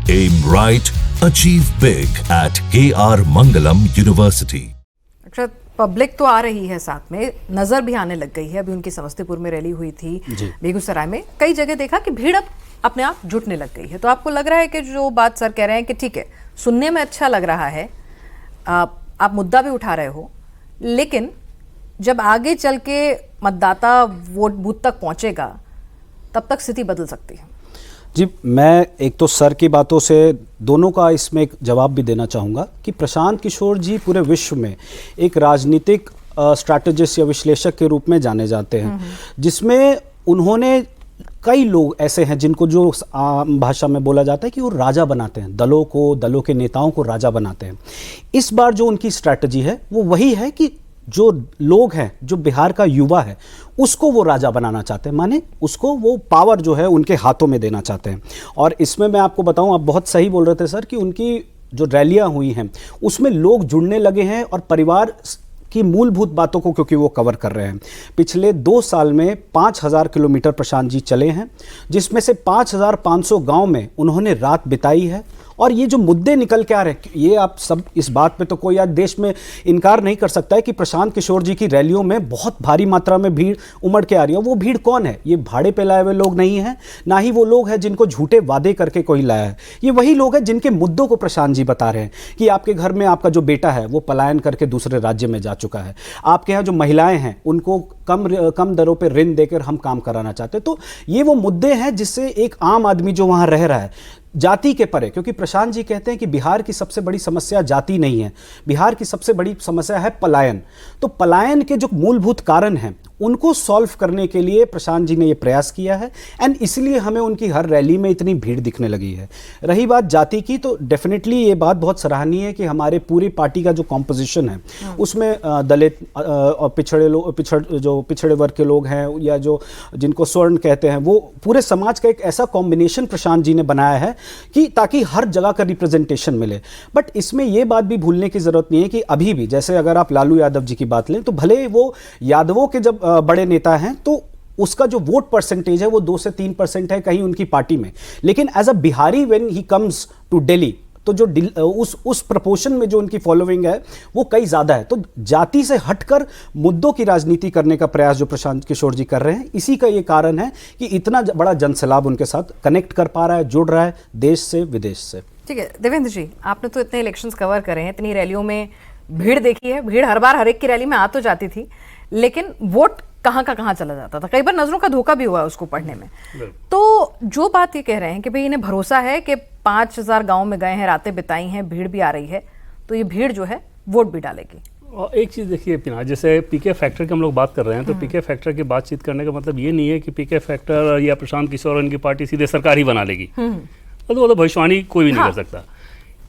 Aim right, achieve big at KR Mangalam University. Akshat, public तो आ रही है, साथ में नजर भी आने लग गई है। अभी उनकी समस्तीपुर में रैली हुई थी, बेगूसराय में कई जगह देखा कि भीड़ अब अपने आप जुटने लग गई है। तो आपको लग रहा है कि जो बात सर कह रहे हैं कि ठीक है, सुनने में अच्छा लग रहा है, आप मुद्दा भी उठा रहे हो, लेकिन जब आगे चल के मतदाता वोट बूथ तक पहुंचेगा तब तक स्थिति बदल सकती है। जी, मैं एक तो सर की बातों से दोनों का इसमें एक जवाब भी देना चाहूँगा कि प्रशांत किशोर जी पूरे विश्व में एक राजनीतिक स्ट्रैटेजिस्ट या विश्लेषक के रूप में जाने जाते हैं, जिसमें उन्होंने कई लोग ऐसे हैं जिनको जो आम भाषा में बोला जाता है कि वो राजा बनाते हैं, दलों के नेताओं को राजा बनाते हैं। इस बार जो उनकी स्ट्रैटेजी है वो वही है कि जो लोग हैं, जो बिहार का युवा है, उसको वो राजा बनाना चाहते हैं, माने उसको वो पावर जो है उनके हाथों में देना चाहते हैं। और इसमें मैं आपको बताऊं, आप बहुत सही बोल रहे थे सर कि उनकी जो रैलियां हुई हैं उसमें लोग जुड़ने लगे हैं और परिवार की मूलभूत बातों को क्योंकि वो कवर कर रहे हैं। पिछले 2 साल में 5000 किलोमीटर प्रशांत जी चले हैं, जिसमें से 5500 गांव में उन्होंने रात बिताई है। और ये जो मुद्दे निकल के आ रहे हैं, ये आप सब इस बात पे तो कोई आज देश में इनकार नहीं कर सकता है कि प्रशांत किशोर जी की रैलियों में बहुत भारी मात्रा में भीड़ उमड़ के आ रही है। वो भीड़ कौन है? ये भाड़े पे लाए हुए लोग नहीं हैं, ना ही वो लोग हैं जिनको झूठे वादे करके कोई लाया है। ये वही लोग हैं जिनके मुद्दों को प्रशांत जी बता रहे हैं कि आपके घर में आपका जो बेटा है वो पलायन करके दूसरे राज्य में जा चुका है, आपके यहाँ जो महिलाएं हैं उनको कम दरों पर ऋण देकर हम काम कराना चाहते हैं। तो ये वो मुद्दे हैं जिससे एक आम आदमी जो वहाँ रह रहा है जाति के परे, क्योंकि प्रशांत जी कहते हैं कि बिहार की सबसे बड़ी समस्या जाति नहीं है, बिहार की सबसे बड़ी समस्या है पलायन। तो पलायन के जो मूलभूत कारण हैं उनको सॉल्व करने के लिए प्रशांत जी ने ये प्रयास किया है, एंड इसलिए हमें उनकी हर रैली में इतनी भीड़ दिखने लगी है। रही बात जाति की, तो डेफिनेटली ये बात बहुत सराहनीय है कि हमारे पूरी पार्टी का जो कॉम्पोजिशन है उसमें दलित और पिछड़े वर्ग के लोग हैं या जो जिनको स्वर्ण कहते हैं, वो पूरे समाज का एक ऐसा कॉम्बिनेशन प्रशांत जी ने बनाया है कि ताकि हर जगह का रिप्रेजेंटेशन मिले। बट इसमें यह बात भी भूलने की जरूरत नहीं है कि अभी भी, जैसे अगर आप लालू यादव जी की बात लें, तो भले वो यादवों के जब बड़े नेता हैं तो उसका जो वोट परसेंटेज है वो 2 से 3% है कहीं उनकी पार्टी में, लेकिन as a Bihari when he comes to Delhi तो जो उस प्रपोर्शन में जो उनकी फॉलोइंग है वो कई ज्यादा है। तो जाति से हटकर मुद्दों की राजनीति करने का प्रयास जो प्रशांत किशोर जी कर रहे हैं, इसी का ये कारण है कि इतना बड़ा जनसैलाब उनके साथ कनेक्ट कर पा रहा है, जुड़ रहा है देश से विदेश से। ठीक है देवेंद्र जी, आपने तो इतने इलेक्शंस कवर करे हैं, इतनी रैलियों में भीड़ देखी है, भीड़ हर बार हर एक की रैली में आ तो जाती थी, लेकिन वोट कहाँ का कहाँ चला जाता था, कई बार नजरों का धोखा भी हुआ है उसको पढ़ने में। तो जो बात ये कह रहे हैं कि भाई इन्हें भरोसा है कि 5000 गांव में गए हैं, रातें बिताई हैं, भीड़ भी आ रही है, तो ये भीड़ जो है वोट भी डालेगी। और एक चीज़ देखिए पिना, जैसे पीके फैक्टर की हम लोग बात कर रहे हैं, तो पीके फैक्टर की बातचीत करने का मतलब ये नहीं है कि पीके फैक्टर या प्रशांत किशोर और इनकी पार्टी सीधे सरकार ही बना लेगी, तो वो तो भविष्यवाणी कोई भी नहीं कर सकता।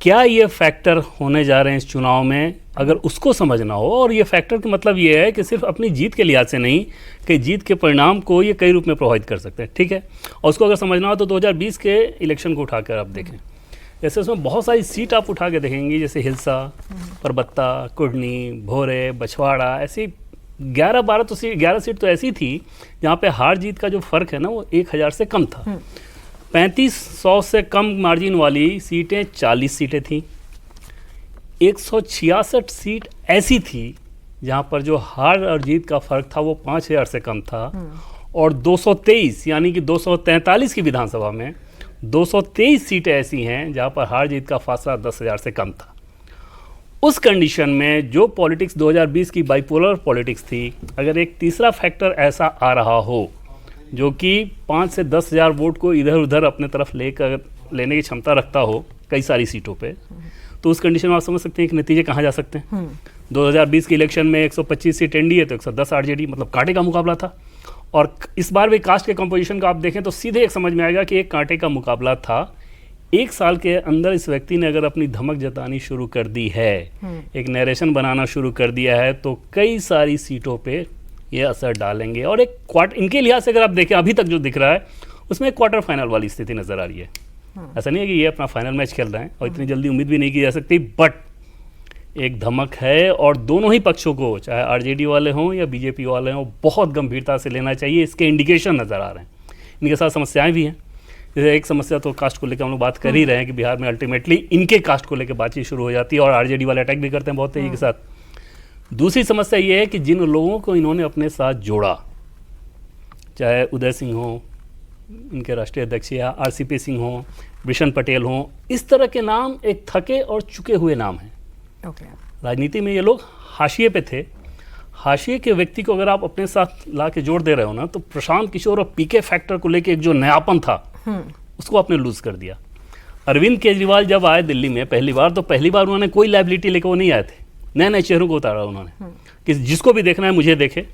क्या ये फैक्टर होने जा रहे हैं इस चुनाव में, अगर उसको समझना हो, और ये फैक्टर का मतलब ये है कि सिर्फ अपनी जीत के लिहाज से नहीं कि जीत के परिणाम को ये कई रूप में प्रभावित कर सकते हैं, ठीक है। और उसको अगर समझना हो तो 2020 के इलेक्शन को उठाकर आप देखें, जैसे उसमें बहुत सारी सीट आप उठा के देखेंगे, जैसे हिलसा, परबत्ता, कुर्नी, भोरे, बछवाड़ा, ऐसी 11 सीट तो ऐसी थी जहाँ पे हार जीत का जो फ़र्क है ना वो 1000 से कम था। 3500 से कम मार्जिन वाली सीटें 40 सीटें थीं। 166 सीट ऐसी थी जहाँ पर जो हार और जीत का फ़र्क था वो 5000 से कम था, और 223 यानी कि 243 की विधानसभा में 223 सीटें ऐसी हैं जहाँ पर हार जीत का फासला 10,000 से कम था। उस कंडीशन में जो पॉलिटिक्स 2020 की बाइपोलर पॉलिटिक्स थी, अगर एक तीसरा फैक्टर ऐसा आ रहा हो जो कि 5 से 10,000 वोट को इधर उधर अपने तरफ लेने की क्षमता रखता हो कई सारी सीटों पे, तो उस कंडीशन में आप समझ सकते हैं कि नतीजे कहाँ जा सकते हैं। 2020 के इलेक्शन में 125 सीट एनडीए तो 110 आरजेडी, मतलब कांटे का मुकाबला था। और इस बार भी कास्ट के कंपोजिशन का आप देखें तो सीधे एक समझ में आएगा कि एक कांटे का मुकाबला था। 1 साल के अंदर इस व्यक्ति ने अगर अपनी धमक जतानी शुरू कर दी है, एक नरेशन बनाना शुरू कर दिया है, तो कई सारी सीटों पे ये असर डालेंगे। और एक इनके लिहाज से अगर आप देखें अभी तक जो दिख रहा है उसमें एक क्वार्टर फाइनल वाली स्थिति नज़र आ रही है। ऐसा नहीं है कि ये अपना फाइनल मैच खेल रहे हैं, और इतनी जल्दी उम्मीद भी नहीं की जा सकती, बट एक धमक है। और दोनों ही पक्षों को, चाहे आरजेडी वाले हों या बीजेपी वाले हों, बहुत गंभीरता से लेना चाहिए। इसके इंडिकेशन नज़र आ रहे हैं। इनके साथ समस्याएं भी हैं, जैसे एक समस्या तो कास्ट को लेकर हम लोग बात कर ही रहे हैं कि बिहार में अल्टीमेटली इनके कास्ट को लेकर बातचीत शुरू हो जाती है और आरजेडी वाले अटैक भी करते हैं बहुत तेजी के साथ। दूसरी समस्या ये है कि जिन लोगों को इन्होंने अपने साथ जोड़ा, चाहे उदय सिंह हो, इनके राष्ट्रीय अध्यक्ष, या आरसीपी सिंह हो, बिशन पटेल हो, इस तरह के नाम एक थके और चुके हुए नाम हैं। राजनीति में ये लोग हाशिए पे थे। हाशिए के व्यक्ति को अगर आप अपने साथ ला के जोड़ दे रहे हो ना, तो प्रशांत किशोर और पीके फैक्टर को लेके एक जो नयापन था उसको आपने लूज कर दिया। अरविंद केजरीवाल जब आए दिल्ली में पहली बार, तो पहली बार उन्होंने कोई लाइबिलिटी लेकर वो नहीं आए थे, नए नए चेहरों को उतारा उन्होंने कि जिसको भी देखना है मुझे देखे।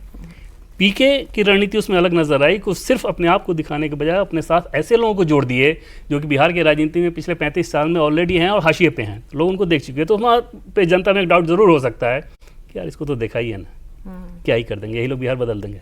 पीके की रणनीति उसमें अलग नजर आई कि सिर्फ अपने आप को दिखाने के बजाय अपने साथ ऐसे लोगों को जोड़ दिए जो कि बिहार के राजनीति में पिछले 35 साल में ऑलरेडी हैं और हाशिए पे हैं, लोग उनको देख चुके हैं। तो वहाँ पे जनता में एक डाउट जरूर हो सकता है कि यार इसको तो देखा ही है ना, क्या ही कर देंगे, यही लोग बिहार बदल देंगे।